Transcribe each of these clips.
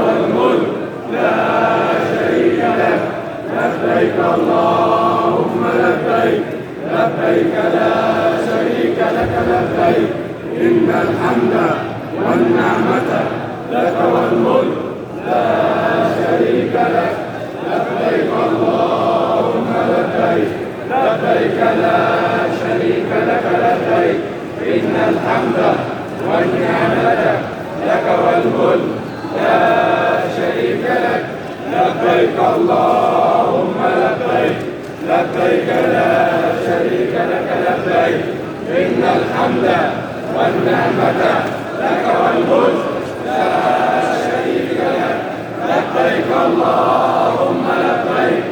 والملك لا شريك لك. لبيك اللهم لبيك، لبيك لا شريك لك لبيك، إن الحمد والنعمة لك والملك لا شريك لك. لبيك اللهم لبيك، لبيك لا شريك لك لبيك، إن الحمد والنعمة لك والملك لا شريك لك. لبيك اللهم لبيك، لبيك لا شريك لك لبيك، إن الحمد والنعمة لك والملك لا شريك لك. لبيك اللهم لبيك،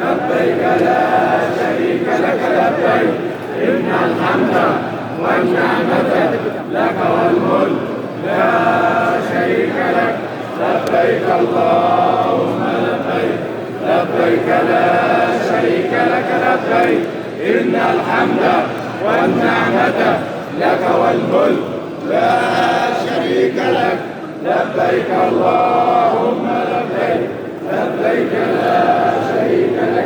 لبيك لا شريك لك لبيك، إن الحمد والنعمة لك والملك لا شريك لك. لبيك اللهم لبيك، لبيك لا شريك لك لبيك، إن الحمد والنعمة لك والملك لا شريك لك. لبيك اللهم لبيك، لبيك لا شريك لك